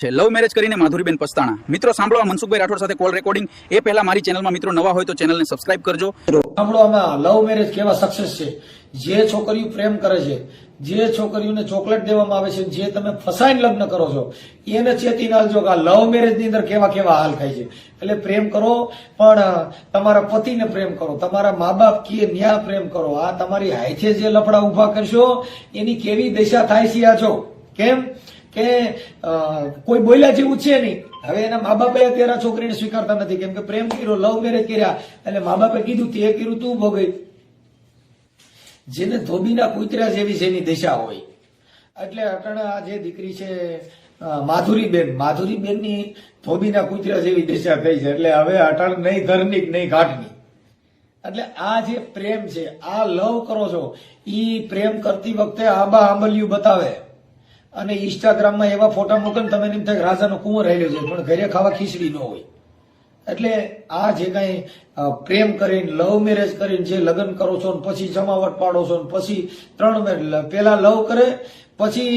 છે love marriage કરીને માધુરીબેન પસ્તાણા. મિત્રો સાંભળો આ મનસુખભાઈ રાઠોડ સાથે કોલ રેકોર્ડિંગ એ પહેલા મારી ચેનલમાં મિત્રો નવા હોય તો ચેનલને સબસ્ક્રાઇબ કરજો. સાંભળો, આમાં લવ મેરેજ કેવા સક્સેસ છે. જે છોકરીઓ પ્રેમ કરે છે, જે છોકરીઓને ચોકલેટ દેવામાં આવે છે, જે તમે ફસાઈને લગ્ન કરો છો, એને ચેતી નાલજો કે આ લવ મેરેજ ની અંદર કેવા કેવા હાલ થાય છે. એટલે પ્રેમ કરો, પણ તમારા પતિને પ્રેમ કરો, તમારા મા બાપ કે ન્યા પ્રેમ કરો. આ તમારી હાથે જે લફડા ઉભા કરશો એની કેવી દિશા થાય છે. આ છો કેમ કે કોઈ બોલ્યા જેવું છે નહીં. હવે એના મા બાપે અત્યારે છોકરીને સ્વીકારતા નથી, કેમ કે પ્રેમ કર્યો, લવ મેરેજ કર્યા, એટલે મા બાપે કીધું તે કર્યું તું ભોગવી. જેને ધોબીના કૂતરા જેવી જેની દિશા હોય. એટલે અટણ આ જે દીકરી છે માધુરીબેન ની ધોબીના કૂતરા જેવી દિશા થઈ છે. એટલે હવે અટણ નહીં ધરની નહીં ઘાટની. એટલે આ જે પ્રેમ છે, આ લવ કરો છો, ઈ પ્રેમ કરતી વખતે આંબા આંબલિયું બતાવે અને ઇન્સ્ટાગ્રામમાં એવા ફોટા મૂકે ને તમે એમ થાય રાજાનો કુંવર રહેલો છે, પણ ઘરે ખાવા ખીચડી ન હોય. એટલે આ જે કઈ પ્રેમ કરીને લવ મેરેજ કરીને જે લગ્ન કરો છો ને પછી જમાવટ પાડો છો ને પછી 3 મેરેજ, પેલા લવ કરે પછી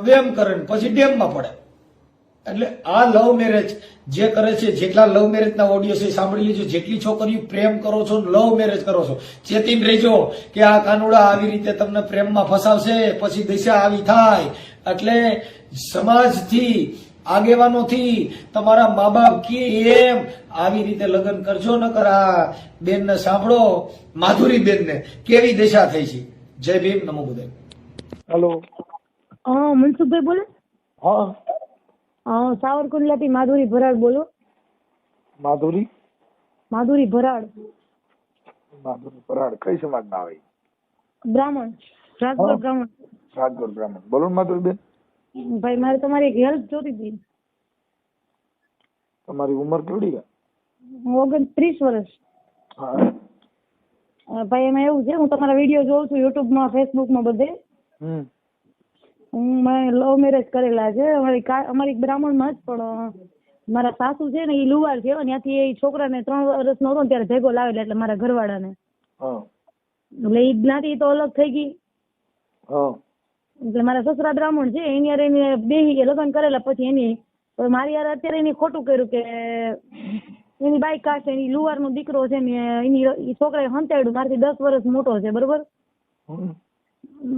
વેમ કરે ને પછી ડેમમાં પડે. એટલે આ લવ મેરેજ જે કરે છે, જેટલા લવ મેરેજ ના ઓડિયો છે સાંભળી લેજો. જેટલી છોકરીઓ પ્રેમ કરો છો, લવ મેરેજ કરો છો, ચેતીને રહેજો કે આ કાનુડા આવી રીતે તમને પ્રેમમાં ફસાવશે, પછી દિશા આવી થાય. એટલે સમાજથી, આગેવાનોથી, તમારા મા બાપ કે એમ આવી રીતે લગ્ન કરજો. ન કર આ બેનને સાંભળો, માધુરીબેનને કેવી દિશા થઈ છે. જય ભીમ, નમો બુદ્ધાય. હેલો. મનસુખભાઈ બોલે? હા. સાવરકુંડલાથી માધુરી ભરાડ બોલો. માધુરી ભરાડ. કઈ સમાજ ના આવે? બ્રાહ્મણ, રાજગોર બ્રાહ્મણ. રાજગોર બ્રાહ્મણ. બોલો ને માધુરીબેન. ભાઈ મારે તમારી એક હેલ્પ જોતી હતી. તમારી ઉંમર કેવડી છે? 29 વર્ષ. ભાઈ એમાં એવું છે, હું તમારા વિડીયો જોઉં છું યુટ્યુબમાં, ફેસબુકમાં બધે. મેં લવ મેરેજ કરેલા છે. અમારી બ્રાહ્મણમાં જ, પણ મારા સાસુ છે ને એ લુવાર છે, ત્યાંથી એ છોકરાને 3 વર્ષનો હતો ત્યારે ભેગો લાવેલા, એટલે મારા ઘરવાળાને. એટલે એ જ્ઞાતિ તો અલગ થઈ ગઈ. એટલે મારા સસરા બ્રાહ્મણ છે, એની યાર એને બેહી લગ્ન કરેલા. પછી એની મારી યાર અત્યારે એને ખોટું કર્યું કે એની બાઈક કાઢશે, એની લુવારનો દીકરો છે ને એની છોકરાએ હંતાડ્યું, મારાથી 10 વર્ષ મોટો છે, બરોબર.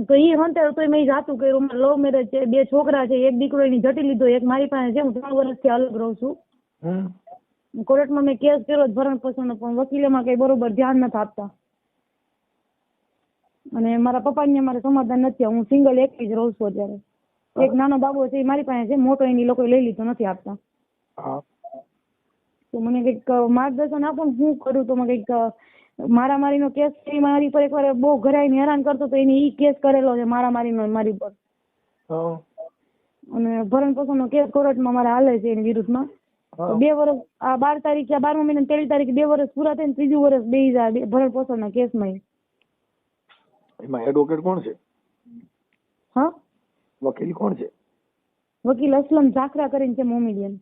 તો એ હંતાડ્યું તો મેં જાતું કર્યું. લવ મેરેજ છે, 2 છોકરા છે, એક દીકરો એની જટી લીધો, એક મારી પાસે છે. હું 3 વર્ષથી અલગ રહું છું. કોર્ટમાં મેં કેસ કર્યો ભરણ પોષણનો, પણ વકીલેમાં કઈ બરોબર ધ્યાન નથી આપતા. અને મારા પપ્પાને મારે સમાધાન નથી. હું સિંગલ એકલી જ રહું છું અત્યારે. એક નાનો બાબો છે એ મારી પાસે છે, મોટો એની લોકો લઈ લીધો, નથી આપતા. તો મને કઈક માર્ગદર્શન આપો ને શું કરું. તો મને કઈક મારામારીનો કેસ મારી પર એકવાર બહુ ઘરાઈને હેરાન કરતો, તો એને ઈ કેસ કરેલો છે મારામારીનો મારી પર. અને ભરણ પોષણનો કેસ કોર્ટમાં મારે હાલે છે એની વિરુદ્ધમાં. 2 વર્ષ, આ 12 તારીખે, 12મા મહિના 13 તારીખે 2 વર્ષ પૂરા થઈને 3જું વર્ષ બેસી જાય ભરણ પોષણના કેસમાં. એમાં એડવોકેટ કોણ છે? હા, વકીલ કોણ છે? વકીલ અસલમ ઝાખરા કરીને છે, મોમેડિયન.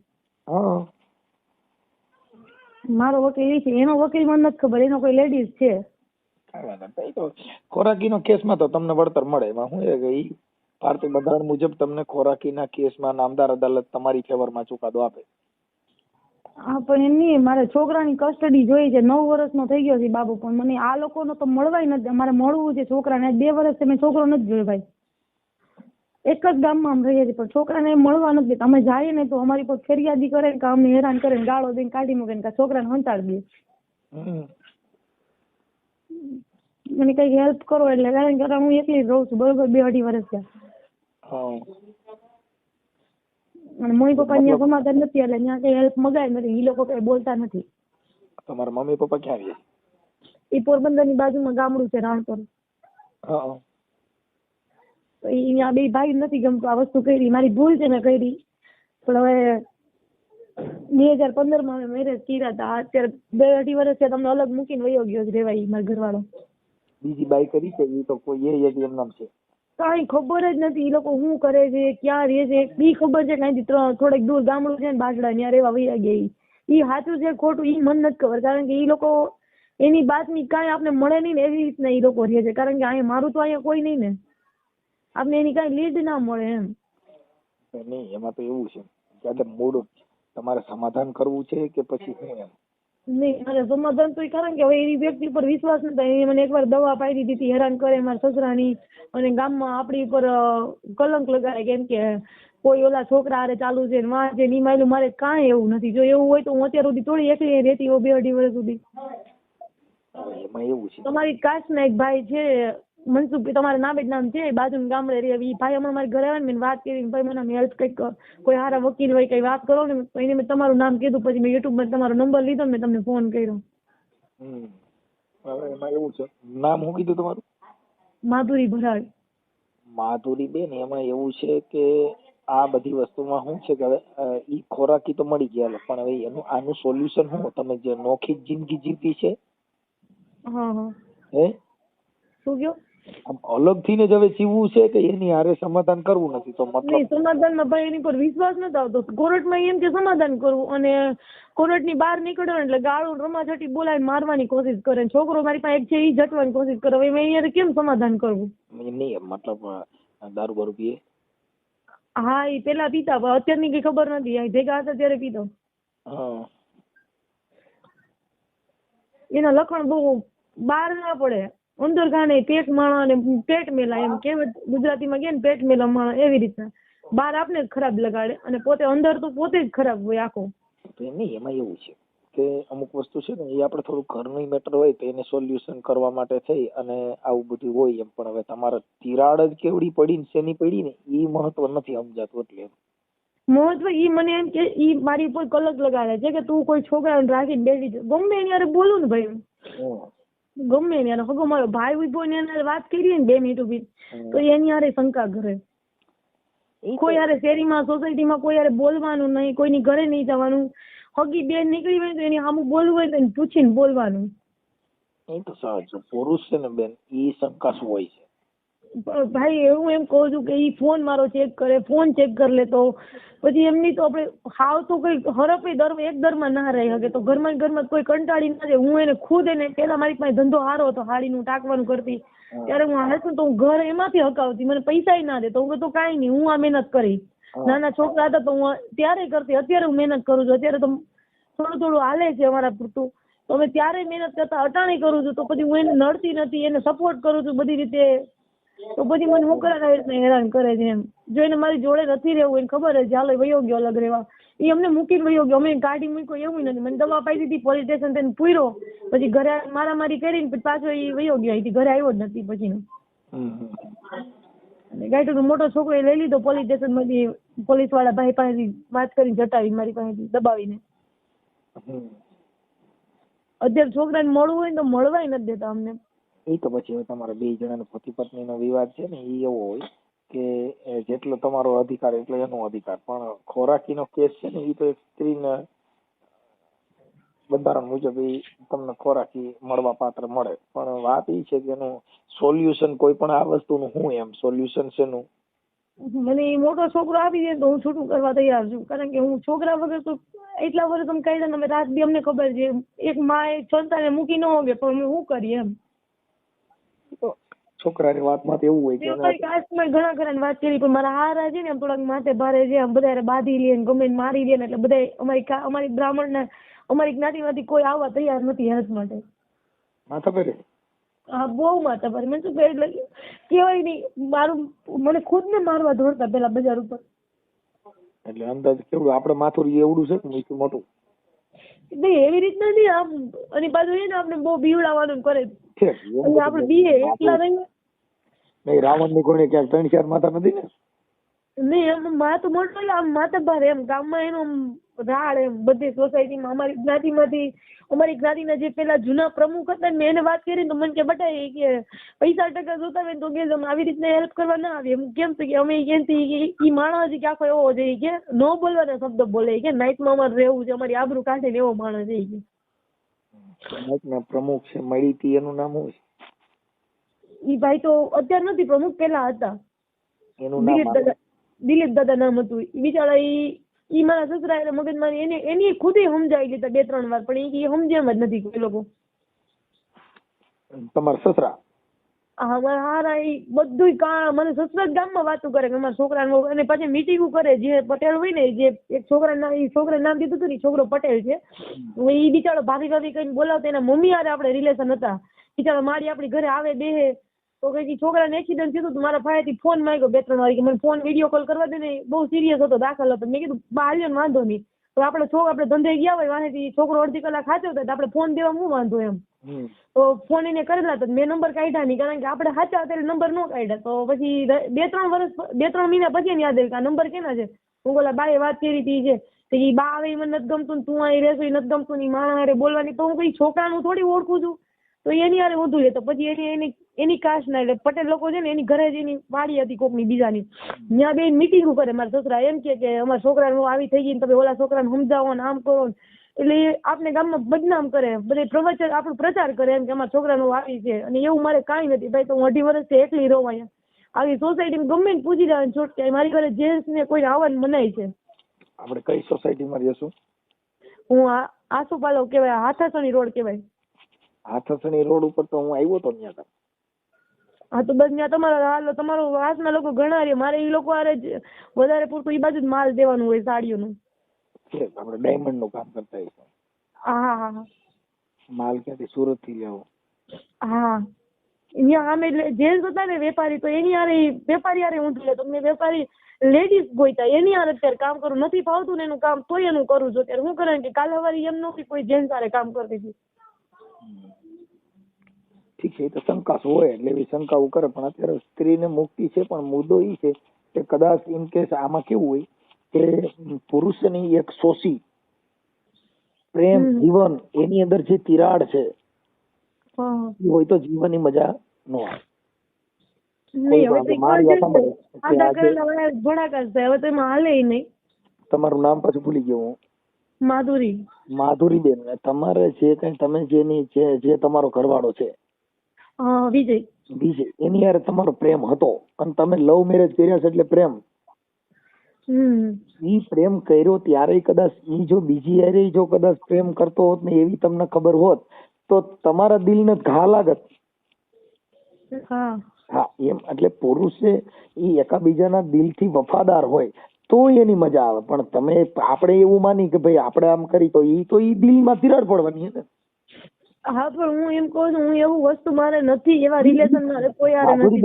મારો વકીલ એ છે, એનો વકીલ મને નથી ખબર, એનો કોઈ લેડીઝ છે. ખોરાકીનો કેસમાં તો તમને વળતર મળે. એમાં શું છે કે ભારતીય બંધારણ મુજબ તમને ખોરાકીના કેસમાં નામદાર અદાલત તમારી ફેવરમાં ચુકાદો આપે. હા, પણ એમ નહીં, મારે છોકરાની કસ્ટડી જોઈએ છે. 9 વર્ષનો થઈ ગયો છે બાબુ, પણ મને આ લોકોનો તો મળવાય નથી. અમારે મળવું છે છોકરાને. 2 વર્ષથી મેં છોકરો નથી જોયો ભાઈ. એક જ ગામમાં આમ રહીએ છીએ, પણ છોકરાને મળવા નથી દેતા. અમે જઈએ ને તો અમારી પર ફરિયાદી કરે કે અમને હેરાન કરે, ગાળો દઈને કાઢી મૂકે ને છોકરાને હંતાડી દે. મને કઈ હેલ્પ કરો. એટલે કારણ કે હું એકલી જ રહું છું, બરોબર, 2-2.5 વર્ષ થયા. અને મમ્મી પપ્પા ત્યાં સમાધાન નથી, એટલે ત્યાં કઈ હેલ્પ મગાય નથી. એ લોકો કઈ બોલતા નથી. તમારા મમ્મી પપ્પા ક્યાં રહે? એ પોરબંદર ની બાજુમાં ગામડું છે, રાણપુર. તો અહીંયા 2 ભાઈ નથી ગમતું આ વસ્તુ કરી. મારી ભૂલ છે, મેં કરી. પણ હવે 2015માં અમે મેરેજ કર્યા હતા. અત્યારે 2-2.5 વર્ષ તમને અલગ મૂકીને વયો ગયો રેવાય મારો ઘરવાળો. બીજી બાઈ કરી છે એ તો કોઈ એમ નામ છે? કઈ ખબર જ નથી. એ લોકો શું કરે છે, ક્યાં રહે છે, ઈ ખબર છે. કઈ થોડેક દૂર ગામડું છે ને બાજડા, ત્યાં રહેવા વયા ગયા. ઈ સાચું છે ખોટું ઈ મને નથી ખબર, કારણ કે ઈ લોકો એની બાતની કાંઈ આપણે મળે નહીં ને એવી રીતના ઈ લોકો રહે છે. કારણ કે અહીંયા મારું તો અહીંયા કોઈ નહીં ને, આપણે એની કાંઈ લીડ ના મળે એમ. નહીં, એમાં તો એવું છે કે આજે મૂળ તમારે સમાધાન કરવું છે કે પછી શું એમ? નહીં, મારે સમાધાન તો કારણ કે હવે એની વ્યક્તિ પર વિશ્વાસ નતો. એને મને એકવાર દવા પાઈ દીધી, હેરાન કરે મારા સસરાની, અને ગામમાં આપણી ઉપર કલંક લગાડે, કેમ કે કોઈ ઓલા છોકરા હારે ચાલુ છે ને વાં છે ને ઈ માયલું. મારે કાંઈ એવું નથી. જો એવું હોય તો હું અત્યાર સુધી થોડી એકલી રહેતી હોઉં 2-2.5 વર્ષ સુધી. હવે એમાં એવું છે, તમારી કાસ્ટના એક ભાઈ છે મનસુખ, તમારા નામ જ નામ છે, બાજુના ગામડે રહે. ઈ ભાઈ હમણાં મારી ઘરે આવે ને, મેં વાત કરી, ભાઈ મને હેલ્પ કંઈક કોઈ સારા વકીલ હોય કઈ વાત કરો ને, તો એને મેં તમારું નામ કીધું. પછી મેં યુટ્યુબમાં તમારો નંબર લીધો, મેં તમને ફોન કર્યો. હવે એમાં એવું છે, નામ શું કીધું તમારું? માધુરી ભરાડ. માધુરી બેન, એમાં એવું છે કે આ બધી વસ્તુમાં શું છે કે હવે ઈ ખોરાકી તો મળી ગયા, પણ હવે એનું આનું સોલ્યુશન શું? તમે જે નોખી જિંદગી જીવી છે, હા હે, શું કયો? આમ અલગ થઈને જ હવે જીવવું છે કે એની હારે સમાધાન કરવું નથી? તો નહીં, મતલબ સમાધાનમાં ભાઈ એની પર વિશ્વાસ નથી આવતો. કોર્ટમાં એમ કે સમાધાન કરવું, અને કોર્ટની બહાર નીકળ્યો એટલે ગાળું રમાચટી બોલાવીને મારવાની કોશિશ કરે. છોકરો મારી પાસે એક છે, ઈ જટવાની કોશિશ કરે. હવે મેં અહીંયા કેમ સમાધાન કરવું? નહીં, મતલબ દારૂ બારૂ પીએ? હા, એ પેલા પીતા, પણ અત્યારની કઈ ખબર નથી. આ ભેગા હતા ત્યારે પીતો. હા, એના લખણ બહુ બહાર ના પડે, અંદર ખાને પેટ માણા ને પેટ મેલા, એમ કહેવત ગુજરાતીમાં કે ને પેટ મેલા માણા, એવી રીતના બહાર આપને જ ખરાબ લગાડે, અને પોતે અંદર તો પોતે જ ખરાબ હોય આખો. તો નહીં, એમાં એવું છે કે અમુક વસ્તુ છે ને એ આપણે થોડું ઘરનું મેટર હોય તો એને સોલ્યુશન કરવા માટે થઈ અને આવું બધું હોય એમ. પણ હવે તમારે તિરાડ જ કેવડી પડી ને શેની પડી ને એ મહત્વ નથી સમજાતું. એટલે મહત્વ ઈ મને એમ કે ઈ મારી ઉપર કલંક લગાડે છે કે તું કોઈ છોકરાને રાખીને બેઠી છે. ગમે એની હારે બોલું ને ભાઈ, ગમે એની હારે, હગો મારો ભાઈ ઉભો ને એની હારે વાત કરી ને 2 મિનિટ ઉભી, તો એની હારે શંકા કરે. કોઈ હારે શેરીમાં સોસાયટીમાં કોઈ હારે બોલવાનું નહીં, કોઈની ઘરે નહીં જવાનું. હગી બેન નીકળી હોય તો એની સામું બોલવું હોય તો એને પૂછીને બોલવાનું. એ તો સહજ પુરુષ છે ને બેન, એ શંકાશુ હોય છે. ભાઈ એવું એમ કહું છું કે ઈ ફોન મારો ચેક કરે, ફોન ચેક કરી લે, તો પછી એમની તો આપણે હાવ તો કઈ હરપે એક દરમાં ના રહી શકે. તો ઘરમાં કોઈ કંટાળી ના જાય. હું એને ખુદ એને પેલા મારી પાસે ધંધો સારો હતો, હાડીનું ટાંકવાનું કરતી, ત્યારે હું હાલશું તો હું ઘર એમાંથી હકાવતી, મને પૈસા ના દે તો હું તો કાંઈ નહીં, હું આ મહેનત કરી. નાના છોકરા હતા તો હું ત્યારે કરતી, અત્યારે હું મહેનત કરું છું. અત્યારે તો થોડું થોડું હાલે છે અમારા પૂરતું, તો અમે ત્યારે મહેનત કરતા અટાણી કરું છું. તો પછી હું એને નડતી નથી, એને સપોર્ટ કરું છું બધી રીતે. તો પછી મને હું કરે હેરાન કરે છે એમ. જો એને મારી જોડે નથી રહેવું, એને ખબર છે ચાલો વયો ગયો અલગ રહેવા, એ અમને મૂકીને વયો ગયો, અમે ગાડી મૂક્યો એવું નથી. મને દવા પાઈ દીધી, પોલીસ સ્ટેશન થઈને પૂર્યો, પછી ઘરે મારામારી કરીને પછી પાછો એ વયો ગયો, અહીંથી ઘરે આવ્યો જ નથી પછી. અને ગાઈટોનો મોટો છોકરો લઈ લીધો પોલીસ સ્ટેશન માંથી, પોલીસ વાળા ભાઈ પાસેથી વાત કરીને જટાવી મારી પાસેથી દબાવીને. અત્યારે છોકરાને મળવું હોય ને તો મળવાય નથી દેતા અમને. એ તો પછી હવે તમારા 2 જણાનો પતિ પત્નીનો વિવાદ છે ને, એ એવો હોય કે જેટલો તમારો અધિકાર એટલો એનો અધિકાર. પણ ખોરાકીનો કેસ છે ને, એ તો એક સ્ત્રીને બંધારણ મુજબ એ તમને ખોરાકી મળવા પાત્ર મળે. પણ વાત એ છે કે એનું સોલ્યુશન કોઈ પણ આ વસ્તુનું શું એમ સોલ્યુશન છે નું? મને એ મોટો છોકરો આપી દે તો હું છૂટું કરવા તૈયાર છું. કારણ કે હું છોકરા વગર તો એટલા વર્ષ અમે કાઢ્યા, અમે રાત બી અમને ખબર છે. એક માં સંતાને મૂકી ન હોગે પણ અમે શું કરીએ એમ. છોકરાની વાતમાં તો એવું હોય કે કાસ્ટમાં ઘણા ઘણા વાત કરી, પણ મારા હારા છે ને આમ થોડાક માથે ભારે છે, આમ બધા બાંધી લે ને ગમે મારી લે ને, એટલે બધા અમારી બ્રાહ્મણના અમારી જ્ઞાતિમાંથી કોઈ આવવા તૈયાર નથી હેલ્પ માટે. માથા પેરે? હા, બહુ માથા ભારે. મને શું એટલે કેવાય નહીં, મને ખુદ ને મારવા દોડતા પેલા બજાર ઉપર. એટલે અંદાજ કેવડું આપણે માથું એવડું છે કે મીઠું મોટું? નહીં એવી રીતના નહીં આમ, અને પાછું છે ને આપણે બહુ બીવડાવવાનું કરે આપણે બીએ એટલા રહીએ. નહીં, રાવણ ની કોઈને ક્યાંક 3-4 માથા નથી ને? નહીં, એમ માથું મોટું આમ માથા ભારે એમ. ગામમાં એનું રાડ એમ, બધી સોસાયટીમાં અમારી જ્ઞાતિમાંથી, અમારી જ્ઞાતિના જે પેલા જૂના પ્રમુખ હતા ને, એને વાત કરી તો મને કે બટા કે પૈસા ટકા જોતા હોય તો કે આવી રીતના હેલ્પ કરવા ના આવી. એમ કેમ છે કે અમે ઈ માણસ કે આખો એવો છે કે ન બોલવાના શબ્દ બોલે, કે નાઇટમાં અમારે રહેવું છે, અમારી આબરૂ કાઢે ને એવો માણસ છે. પ્રમુખ છે મળી હતી, એનું નામ શું છે? ઈ ભાઈ તો અત્યારે નથી પ્રમુખ, પેલા હતા. એનું નામ દિલીપ દાદા નામ હતું. બિચારા ઈ મારા સસરા એટલે મગજમારી એની ખુદ સમજાવી લીધા 2-3 વાર, પણ એ સમજે એમ જ નથી કોઈ લોકો. તમારા સસરા? હા મારા હારા ઈ બધુંય કામ મને સસરાજ ગામમાં વાતો કરે કે અમારા છોકરાનું, અને પછી મીટિંગો કરે. જે પટેલ હોય ને, જે એક છોકરાનું નામ દીધું હતું ને, ઈ છોકરો પટેલ છે. ઈ બિચારો ભાભી ભાભી કઈને બોલાવતો, એના મમ્મી હારે આપણે રિલેશન હતા. બિચારો મારી આપણી ઘરે આવે બેહે તો કઈ છોકરાને એક્સિડન્ટ થયું હતું, મારા ભાઈથી ફોન માંગ્યો 2-3 વાર કે મને ફોન વિડીયો કોલ કરવા દે ને, બહુ સિરિયસ હતો, દાખલ હતો. મેં કીધું હાલ્યો ને વાંધો નહીં, તો આપણે ધંધે ગયા હોય વાંહેથી છોકરો અડધી કલાક સાચવતો તો આપણે ફોન દેવા શું વાંધો એમ. તો ફોન એને કરેલા તો મેં નંબર કાઢ્યા નહીં, કારણ કે આપણે સાચા ત્યારે નંબર ન કાઢ્યા. તો પછી 2-3 મહિના પછી એને યાદ આવ્યું કે આ નંબર કેના છે. હું બોલા બાએ વાત કરી હતી છે, તો એ બા આવે મને નથી ગમતું ને તું અહીં રહેશો એ નથી ગમતું ને માણસ હારે બોલવાની. તો હું કઈ છોકરાનું થોડી ઓળખું છું, તો એની હારે ઊંધું લે. તો પછી એની કાસ્ટ ના એટલે પટેલ લોકો છે ને, એની ઘરે જ એની વાડી હતી કોકની બીજાની, ત્યાં બે મિટિંગો કરે. મારા સસરા એમ કે અમારા છોકરાનું આવી થઈ ગઈ, તમે ઓલા છોકરાને સમજાવો ને આમ કરો ને. એટલે એ આપણે ગામમાં બદનામ કરે, બધે પ્રવચન આપણું પ્રચાર કરે એમ કે અમારા છોકરાનું આવી છે. અને એવું મારે કાંઈ નથી ભાઈ, તો હું 2.5 વર્ષથી એકલી રહું અહીંયા. આવી સોસાયટીમાં ગમે ને પૂછી જવાનું છોટ કે મારી ઘરે જેન્ટ્સ ને કોઈ આવવાનું મનાય છે. આપણે કઈ સોસાયટીમાં રહીશું? હું આસુપાલવ કહેવાય, હાથાસણી રોડ કહેવાય. હાથસણી રોડ ઉપર તો હું આવ્યો તો ત્યાં. હા તો બસ ત્યાં તમારો વાસના લોકો ઘણા રે. મારે એ લોકો હારે જ વધારે પૂરતું એ બાજુ જ માલ દેવાનું હોય સાડીઓનું. આપણે ડાયમંડ નું કામ કરતા હોઈશું. હા હા હા. માલ ક્યાંથી? સુરત થી લેવો? હા અહીંયા અમે એટલે જેન્ટ્સ હતા ને વેપારી, તો એની હારે વેપારી હારે ઊંધું લે. તો મેં વેપારી લેડીઝ ગોઈતા, એની હારે અત્યારે કામ કરું. નથી ફાવતું ને એનું કામ તોય એનું કરું છું અત્યારે. હું કરે કે કાલે સવારે એમ નથી કોઈ જેન્ટ્સ હારે કામ કરતી હતી. ઠીક છે, એ તો શંકા હોય એટલે એવી શંકાઓ કરે. પણ અત્યારે સ્ત્રીને મુક્તિ છે, પણ મુદ્દો એ છે કે કદાચ ઇન કેસ આમાં કેવું હોય કે પુરુષની એક શોષી પ્રેમ જીવન એની અંદર જે તિરાડ છે એ હોય તો જીવનની મજા ન આવે. તમારું નામ પાછું ભૂલી ગયો હું. માધુરીબેન, તમારે જે કઈ તમે જે તમારો ઘરવાળો છે વિજય, એની યાર તમારો પ્રેમ હતો અને તમે લવ મેરેજ કર્યા છે એટલે પ્રેમ. ઈ પ્રેમ કર્યો ત્યારે કદાચ ઈ જો બીજી યારે જો કદાચ પ્રેમ કરતો હોત ને એવી તમને ખબર હોત તો તમારા દિલને ઘા લાગત. હા એમ એટલે પુરુષે ઈ એકાબીજાના દિલથી વફાદાર હોય તો એની મજા આવે. પણ તમે આપણે એવું માની કે ભાઈ આપણે આમ કરી તો ઈ દિલમાં તિરાડ પડવાની ને. હા પણ હું એમ કહું છું, હું એવું વસ્તુ મારે નથી, એવા રિલેશન મારે કોઈ હારે નથી.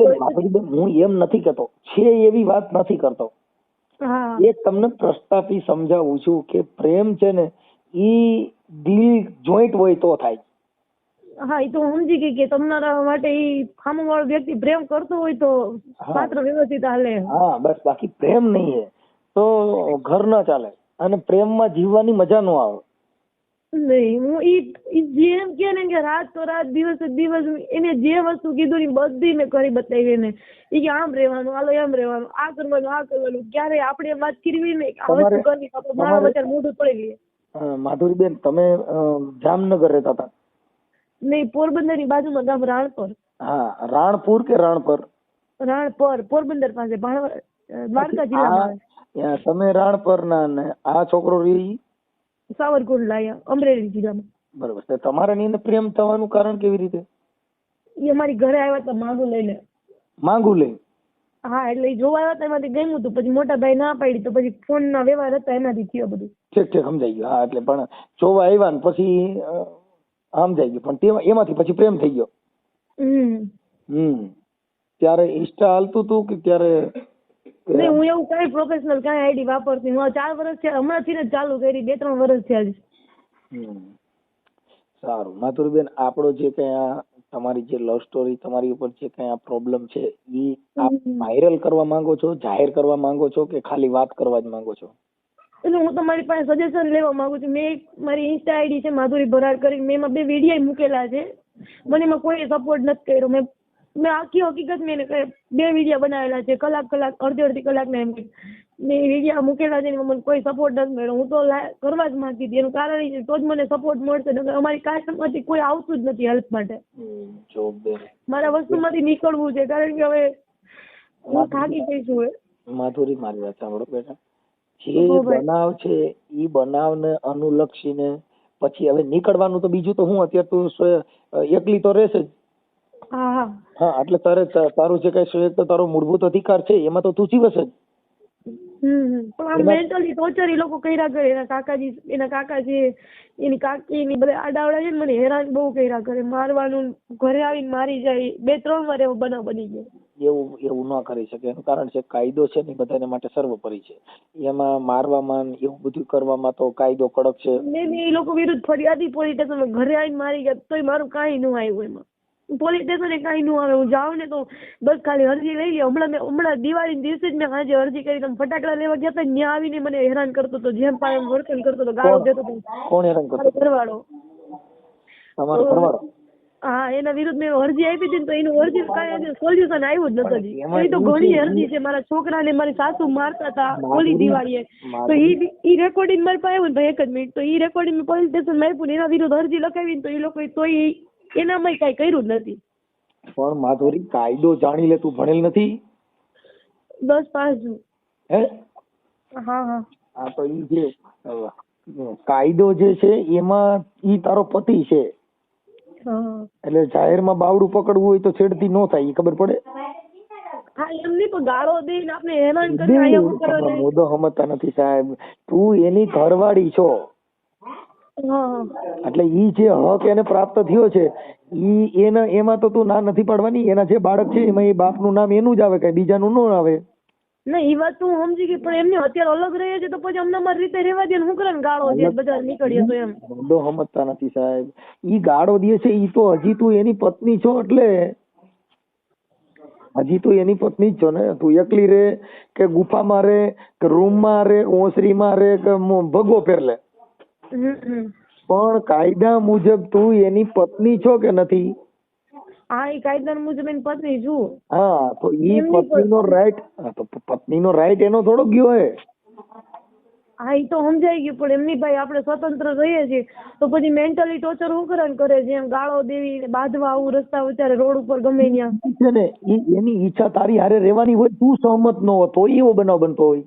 હું એમ નથી કહેતો, છે એવી વાત નથી કરતો. એ તમને પ્રસ્તાપી સમજાવું છું કે પ્રેમ છે ને ઈ દિલ જોઈન્ટ હોય તો થાય. હા એ તો હું સમજી ગઈ કે તમારા માટે ઈ સામેવાળો વ્યક્તિ પ્રેમ કરતો હોય તો પાત્ર વ્યવસ્થિત હાલે. હા બસ, બાકી પ્રેમ નહીં હે તો ઘર ના ચાલે અને પ્રેમમાં જીવવાની મજા ન આવે. નહીં, હું ઈ જેમ કે ને કે રાત તો રાત દિવસ દિવસ એને જે વસ્તુ કીધું ને બધી મેં કરી બતાવી એને. ઈ કે આમ રહેવાનું, હાલો એમ રહેવાનું, આ કરવાનું. ક્યારે આપણે વાત કરવી ને આ વસ્તુ કરવી, મારા વચ્ચે મોઢું તોડી લઈએ. માધુરીબેન, તમે જામનગર રહેતા હતા? નહીં, પોરબંદર ની બાજુમાં ગામ રાણપર. હા, રાણપુર કે રાણપર? રાણપર, પોરબંદર પાસે, દ્વારકા જિલ્લામાં. તમે રાણપર ના ને આ છોકરો રહી સાવરકુંડલા, અમરેલી જિલ્લામાં. બરોબર છે. તમારા ની અંદર પ્રેમ થવાનું કારણ કેવી રીતે? એ અમારી ઘરે આવ્યા હતા માંગુ લઈને. માંગુ લઈ? હા, એટલે જોવા આવ્યા હતા, એમાંથી ગમ્યું હતું. પછી મોટા ભાઈ ના પાડી તો પછી ફોન ના વ્યવહાર હતા એનાથી થયો બધું. ઠીક ઠીક, સમજાઈ ગયું. હા એટલે પણ જોવા આવ્યા ને પછી સમજાઈ ગયું, પણ એમાંથી પછી પ્રેમ થઈ ગયો. ત્યારે ઇન્સ્ટા હાલતું હતું કે ત્યારે? નહીં, હું એવું કઈ પ્રોફેશનલ કઈ આઈડી વાપરતી. હું 4 વર્ષ થયા, હમણાંથી જ ચાલુ કરી, 2-3 વર્ષ થયા જ. સારું માધુરીબેન, આપણો જે કઈ આ તમારી જે લવ સ્ટોરી, તમારી ઉપર જે કઈ આ પ્રોબ્લેમ છે એ આપ વાયરલ કરવા માંગો છો, જાહેર કરવા માંગો છો કે ખાલી વાત કરવા જ માંગો છો? એટલે હું તમારી પાસે સજેશન લેવા માંગુ છું. મેં મારી ઇન્સ્ટા આઈડી છે માધુરી ભરાડ કરીને, મેં એમાં 2 વિડીયો મૂકેલા છે. મને એમાં કોઈ સપોર્ટ નથી કર્યો. મેં આખી હકીકત મેં 2 વિડીયો બનાવેલા છે, કલાક અડધી કલાકના. એમ મેં વિડીયો મૂકેલા છે, મને કોઈ સપોર્ટ નથી મળ્યો. હું તો કરવા જ માંગતી હતી. એનું કારણ એ છે તો જ મને સપોર્ટ મળશે. અમારી કાસ્ટમાંથી કોઈ આવતું જ નથી હેલ્પ માટે. મારા વસ્તુમાંથી નીકળવું છે, કારણ કે હવે હું થાકી ગઈ છું. માધુરી, મારી વાત સાંભળો બેટા. જે બનાવ છે એ બનાવને અનુલક્ષીને પછી હવે નીકળવાનું તો બીજું તો હું અત્યારે તું એકલી તો રહેશે જ. હા હા હા, એટલે તારું જે કઈ એક તો તારો મૂળભૂત અધિકાર છે એમાં તો તું જીવસ જ. પણ આમ મેન્ટલી ટોર્ચર એ લોકો કર્યા કરે. એના કાકા છે, એની કાકી, એની બધા આડાવડા છે ને, મને હેરાન બહુ કર્યા કરે. મારવાનું, ઘરે આવીને મારી જાય. 2-3 વાર એવો બનાવ બની ગયો. એવું ન કરી શકે. એનું કારણ છે કાયદો છે ને બધાને માટે સર્વોપરી છે. એમાં મારવામાં ને એવું બધું કરવામાં તો કાયદો કડક છે. મેં એ લોકો વિરુદ્ધ ફરિયાદી પોલીસ સ્ટેશનમાં ઘરે આવીને મારી ગયા તોય મારું કાંઈ ન આવ્યું એમાં. પોલીસ સ્ટેશને કાંઈ ન આવે. હું જાઉં ને તો બસ ખાલી અરજી લઈ લે. હમણાં દિવાળીના દિવસે જ મેં સાંજે અરજી કરી. તમે ફટાકડા લેવા ગયા હતા ત્યાં આવીને મને હેરાન કરતો હતો. જેમ પાય એમ વર્તન કરતો હતો, ગાળો દેતો હતો. કોણ હેરાન કરતો? ઘરવાળો. તમારો ઘરવાળો? હા, એના વિરુદ્ધ મેં અરજી આપી હતી તો એનું અરજી કાંઈ સોલ્યુશન આવ્યું જ નથી. એ તો ઘણી અરજી છે. મારા છોકરાને મારી સાસુ મારતા હતા ઓલી દિવાળીએ, તો ઈ રેકોર્ડિંગ મારી પાસે આવ્યું ને ભાઈ 1 જ મિનિટ, તો ઈ રેકોર્ડિંગ પોલીસ સ્ટેશનમાં આપ્યું ને એના વિરુદ્ધ અરજી લખાવી તો એ લોકો તોય એનામાં કાંઈ કર્યું જ નથી. પણ માધુરી, કાયદો જાણી લે. તું ભણેલ નથી? 10 પાસ છું. હે? હા હા. આ તો ઈ જે કાયદો જે છે એમાં ઈ તારો પતિ છે, એટલે જાહેરમાં બાવડું પકડવું હોય તો છેડતી નો થાય. ઈ ખબર પડે? હા, એમ નહીં, પણ ગાળો દઈને આપણે હેરાન કરી. મુદ્દો સમજતા નથી સાહેબ. તું એની ઘરવાળી છો, એટલે ઈ જે હક એને પ્રાપ્ત થયો છે ઈ એમાં તો તું ના નથી પાડવાની. એના જે બાળક છે એમાં એ બાપનું નામ એનું જ આવે, કઈ બીજાનું ન આવે. નહીં, એ વાત તો હું સમજી ગઈ, પણ એમને અત્યારે અલગ રહે છે તો પછી અમને અમારી રીતે રહેવા દે. હું કરે ગાળો દે બધા નીકળીએ તો એમ. મુદ્દો સમજતા નથી સાહેબ. ઈ ગાળો દે છે ઈ તો હજી તું એની પત્ની છો, એટલે હજી તું એની પત્ની જ છો ને. તું એકલી રે કે ગુફામાં રે કે રૂમમાં રે, ઓસરીમાં રે કે ભગવો પહેર લે, પણ કાયદા મુજબ તું એની પત્ની છો કે નથી? હા, એ કાયદા મુજબ એની પત્ની છું. હા, તો ઈ પત્નીનો રાઈટ, તો પત્નીનો રાઈટ એનો થોડો ગયો હે. હા, એ તો સમજાઈ ગયું, પણ એમની ભાઈ આપણે સ્વતંત્ર રહીએ છીએ તો પછી મેન્ટલી ટોર્ચર ઉકરણ કરે છે, એમ ગાળો દેવી, બાંધવા આવું રસ્તા વચ્ચે, રોડ ઉપર ગમે ત્યાં છે ને. એની ઈચ્છા તારી હારે રહેવાની હોય, તું સહમત ન હો તો એવો બનાવ બનતો હોય.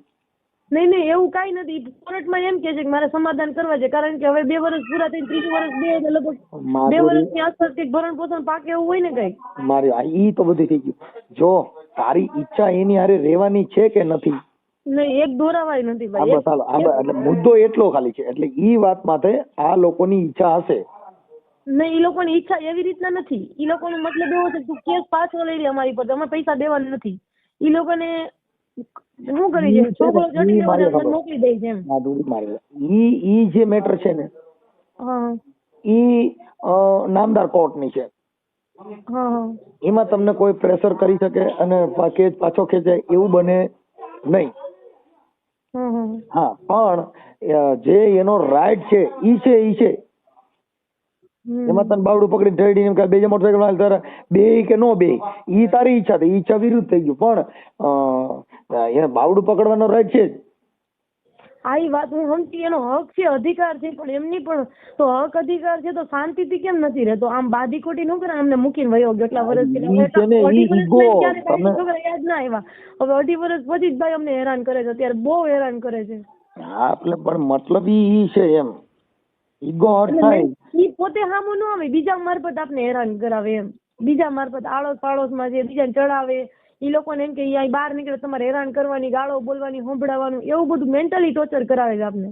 નહીં, એવું કાંઈ નથી. કોર્ટમાં એમ કે છે કે મારે સમાધાન કરવા છે, કારણ કે હવે 2 વર્ષ પૂરા થઈને 3જું વર્ષ બે લગભગ 2 વર્ષની આસપાસ કંઈક ભરણ પોષણ પાકે એવું હોય ને કંઈક. મારી ઈ તો બધું થઈ ગયું. જો તારી ઈચ્છા એની હારે રહેવાની છે કે નથી? નહીં, એક દોરાવાય નથી ભાઈ. બસ હાલો, એટલે મુદ્દો એટલો ખાલી છે. એટલે ઈ વાત માટે આ લોકોની ઈચ્છા હશે. નહીં, એ લોકોની ઈચ્છા એવી રીતના નથી. એ લોકોનો મતલબ એવો છે તું કેસ પાછો લઈ લે અમારી પર, અમે પૈસા દેવાના નથી. એ લોકોને શું કરી છે, છોકરો જડી લેવાનો મોકલી દે છે એમ. ઈ જે મેટર છે ને, ઈ નામદાર કોર્ટની છે. એમાં તમને કોઈ પ્રેશર કરી શકે અને કેસ પાછો ખેંચાય એવું બને નહીં. હા, પણ જે એનો રાઈટ છે ઈ છે. એમાં તને બાવડું પકડીને ઢળીને બે મોટરસાયકલ હાલ તારા બે કે નો બે, ઈ તારી ઈચ્છા થઈ, ઈચ્છા વિરુદ્ધ થઈ ગયું. પણ એને બાવડું પકડવાનો રાઈટ છે જ. આ વાત હું સમજી, એનો હક છે, અધિકાર છે, પણ એમની પણ તો હક અધિકાર છે તો શાંતિથી કેમ નથી રહેતો? આમ બાદી ખોટી ન કરે, અમને મૂકીને વયો ગયો એટલા વર્ષ યાદ ના આવ્યા. હવે 2.5 વર્ષ પછી જ ભાઈ અમને હેરાન કરે છે, અત્યારે બહુ હેરાન કરે છે. હા, એટલે પણ મતલબ ઈ છે એમ, ઈગો હર્ટ થાય. ઈ પોતે સામું ન આવે, બીજા મારફત આપને હેરાન કરાવે એમ. બીજા મારફત આડોશ પાડોશમાં જે બીજાને ચડાવે, ઈ લોકોને એમ કે અહીં બહાર નીકળે તમારે હેરાન કરવાની, ગાળો બોલવાની, સંભળાવવાનું, એવું બધું મેન્ટલી ટોર્ચર કરાવે છે આપને.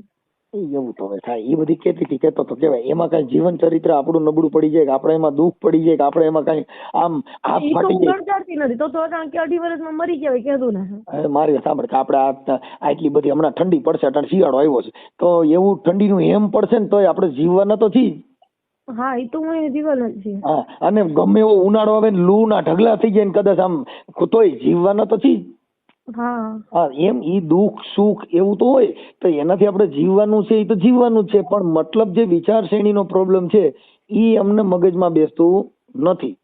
એવું તો હવે થાય. એ બધી કેતો તો કેવાય એમાં કઈ જીવન ચરિત્ર આપણું નબળું પડી જાય, કે આપણે એમાં દુઃખ પડી જાય, કે આપણે એમાં કઈ આમ હાથ ફાટી જાય. ગણકારતી નથી તો અચાનક 2.5 વર્ષમાં મરી ગયા કહેતું ને. મારી સાંભળ, કે આપણે આટલી બધી હમણાં ઠંડી પડશે, અટાણે શિયાળો આવ્યો છે, તો એવું ઠંડીનું હેમ પડશે ને તોય આપણે જીવવાના તો છીએ. હા, એ તો હું જીવન જ છે. હા, અને ગમે એવો ઉનાળો આવે ને લૂ ના ઢગલા થઈ જાય ને કદાચ આમ તોય જીવવાના તો છીએ. હા, એમ ઈ દુઃખ સુખ એવું તો હોય, તો એનાથી આપણે જીવવાનું છે, એ તો જીવવાનું જ છે. પણ મતલબ જે વિચારશ્રેણીનો પ્રોબ્લેમ છે ઈ અમને મગજમાં બેસતું નથી.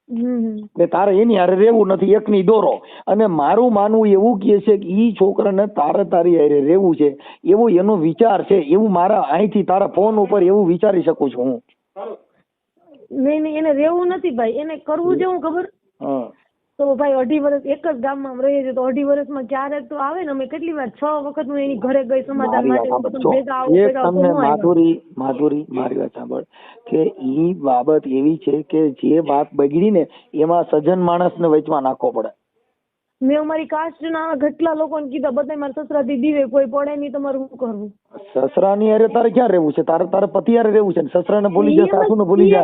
એટલે તારે એની હારે રહેવું નથી, એકની દોરો. અને મારું માનવું એવું કહે છે કે ઈ છોકરાને તારી હારે રહેવું છે, એવું એનો વિચાર છે, એવું મારા અહીંથી તારા ફોન ઉપર એવું વિચારી શકું છું હું. નહીં, એને રહેવું નથી ભાઈ, એને કરવું જેવું ખબર, તો ભાઈ 2.5 વર્ષ એક જ ગામમાં અમે રહીએ છીએ તો 2.5 વર્ષમાં ક્યારેક તો આવે ને. અમે કેટલી વાર 6 વખત હું એની ઘરે ગઈ સમાધાન માટે. હું તમે ભેગા આવો એક ભેગા આવો તો તમને ન આવ્યા. માધુરી મારી વાત સાંભળ કે ઈ બાબત એવી છે કે જે વાત બગડી ને એમાં સજ્જન માણસને વચમાં નાખવો પડે. મેં અમારી કાસ્ટના કેટલા લોકોને કીધા, બધા મારા સસરાથી દીવે, કોઈ પડે નહીં, તમારું શું કરવું? સસરાની અરે તારે ક્યાં રહેવું છે? તારે પતિ હારે રહેવું છે ને સસરાને ભૂલી જા, સાસુને ભૂલી જા.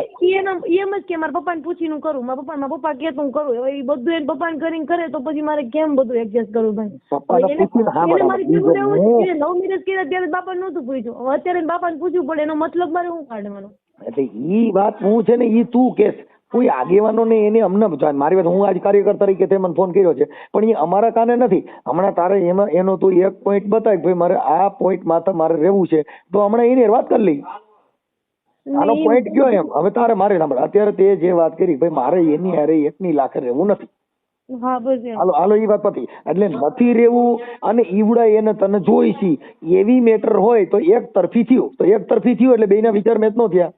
એમ જ કે મારા પપ્પાને પૂછીને હું કરું, મારા પપ્પા કે તો હું કરું. હવે એ બધું એને પપ્પાને કરીને કરે તો પછી મારે કેમ બધું એડજસ્ટ કરવું ભાઈ? પપ્પાને પૂછીને હા એને મારી ભેગું રહેવું છે. બરાબર. એને લવ મેરેજ કર્યા ત્યારે બાપાને નહોતું પૂછ્યું, હવે અત્યારે બાપાને પૂછવું પડે, એનો મતલબ મારે શું કાઢવાનો? એટલે ઈ વાત હું છે ને ઈ તું કેસ કોઈ આગેવાનો ને એને અમને મારી વાત, હું આજ કાર્યકર તરીકે તે મને ફોન કર્યો છે પણ એ અમારા કાને નથી. હમણાં તારે એમાં એનો તું એક પોઈન્ટ બતાય ભાઈ મારે આ પોઈન્ટ માથે મારે રહેવું છે તો હમણાં એની વાત કરી લઈ. આનો પોઈન્ટ કયો એમ? હવે તારે મારે સાંભળ, અત્યારે તે જે વાત કરી ભાઈ મારે એની હારે એકની લાખે રહેવું નથી. હા બસ એમ. હાલો એ વાત પતી. એટલે નથી રહેવું અને ઈવડા એને તને જોઈશી એવી મેટર હોય તો એક તરફી થયું તો એક તરફી થયું એટલે બેના વિચાર મેચ નો થયા.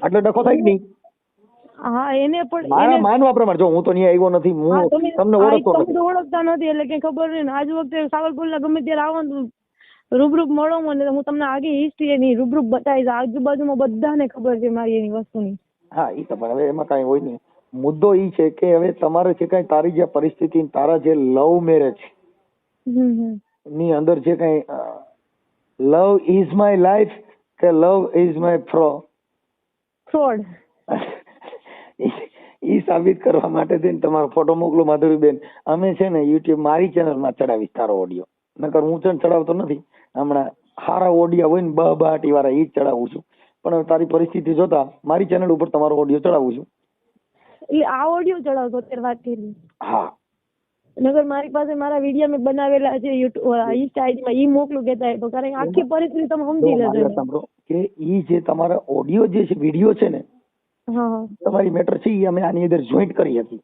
એટલે ડખો થાય કે નહીં? હા એને પણ મારા માનવા પ્રમાણે જો હું તો ત્યાં આવ્યો નથી, હું તમને ઓળખતો તમે નથી. તો ઓળખતા નથી એટલે કઈ ખબર નહીં. આજ વખતે સાવરકુંડલા ગમે ત્યારે આવવાનું રૂબરૂપ મળો મને, હું તમને આગી હિસ્ટ્રી એની રૂબરૂપ બતાવીશ. આજુબાજુમાં બધાને ખબર છે મારી એની વસ્તુની. હા એ તો પણ હવે એમાં કઈ હોય નહીં. મુદ્દો ઈ છે કે હવે તમારે છે કઈ તારી જે પરિસ્થિતિ તારા જે લવ મેરેજ ની અંદર જે કઈ લવ ઇઝ માય લાઈફ કે લવ ઇઝ માય ફ્રોડ ઈ સાબિત કરવા માટે થઈને તમારો ફોટો મોકલો માધુરીબેન. અમે છે ને યુટ્યુબ મારી ચેનલમાં ચડાવીશ તારો ઓડિયો, નકર હું છે ને ચડાવતો નથી. હમણાં સારા ઓડિયા હોય ને બહાટી વાળા ઈ જ ચડાવું છું, પણ હવે તારી પરિસ્થિતિ જોતા મારી ચેનલ ઉપર તમારો ઓડિયો ચડાવું છું. એટલે આ ઓડિયો ચડાવતો અત્યારે વાત કરી. હા નગર મારી પાસે મારા વિડીયો મેં બનાવેલા છે યુટ્યુબ ઇન્સ્ટા આઈડીમાં, ઈ મોકલું કેતા તો કારણ આખી પરિસ્થિતિ તમે સમજી લેજો સાંભળો કે ઈ જે તમારા ઓડિયો જે છે વિડીયો છે ને તમારી મેટર છે ઈ અમે આની અંદર જોઈન્ટ કરી હતી.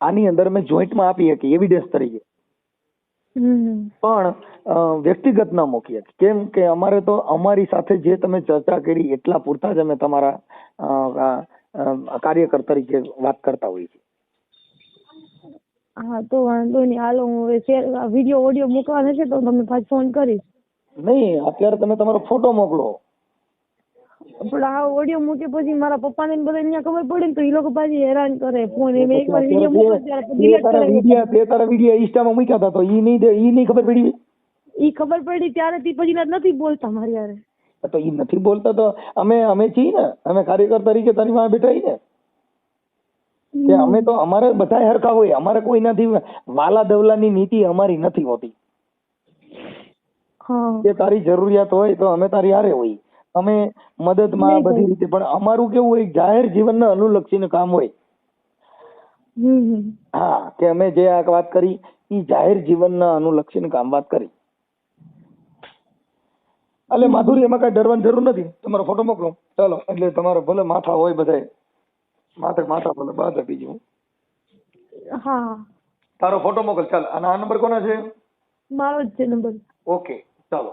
આની અંદર મેં જોઈન્ટમાં આપી હતી એવિડન્સ તરીકે, પણ વ્યક્તિગત ના મૂકી હતી. કેમ કે અમારે તો અમારી સાથે જે તમે ચર્ચા કરી એટલા પૂરતા જ અમે તમારા કાર્યકર તરીકે વાત કરતા હોઈએ છીએ. હા તો વાંધો નહીં, હાલો હું હવે વિડીયો ઓડિયો મૂકવાનો છે તો તમને પાછો ફોન કરીશ. નહીં અત્યારે તમે તમારો ફોટો મોકલો. પણ આ ઓડિયો મૂકે પછી મારા પપ્પાને બધા અહીંયા ખબર પડે ને તો એ લોકો પાછી હેરાન કરે. ફોન એમ એકવાર વિડીયો મૂક્યો ત્યારે ડિલીટ કરે. તે તારા વિડીયો ઇન્સ્ટામાં મૂક્યા હતા તો ઈ નહીં ખબર પડી? ઈ ખબર પડી ત્યારેથી પછી નથી બોલતા મારી યારે. તો ઈ નથી બોલતા તો અમે છીએ ને, અમે કાર્યકર તરીકે તારી માં બેઠા ને કે અમે તો અમારે બધા હરખા હોય, અમારે કોઈ નથી વાલા દવલાની નીતિ અમારી નથી હોતી. કે તારી જરૂરિયાત હોય તો અમે તારી હારે હોય, અમે મદદમાં બધી રીતે, પણ અમારું કેવું હોય જાહેર જીવનને અનુલક્ષીને કામ હોય. હા કે અમે જે આ વાત કરી ઈ જાહેર જીવનના અનુલક્ષીને કામ વાત કરી. એટલે માધુરી એમાં કઈ ડરવાની જરૂર નથી. તમારો ફોટો મોકલો ચાલો, એટલે તમારો ભલે માથા હોય બધાય માથા ભલે બાદ બીજું. હા તારો ફોટો મોકલ ચાલ. અને આ નંબર કોનો છે? મારો જ છે નંબર. ઓકે ચાલો.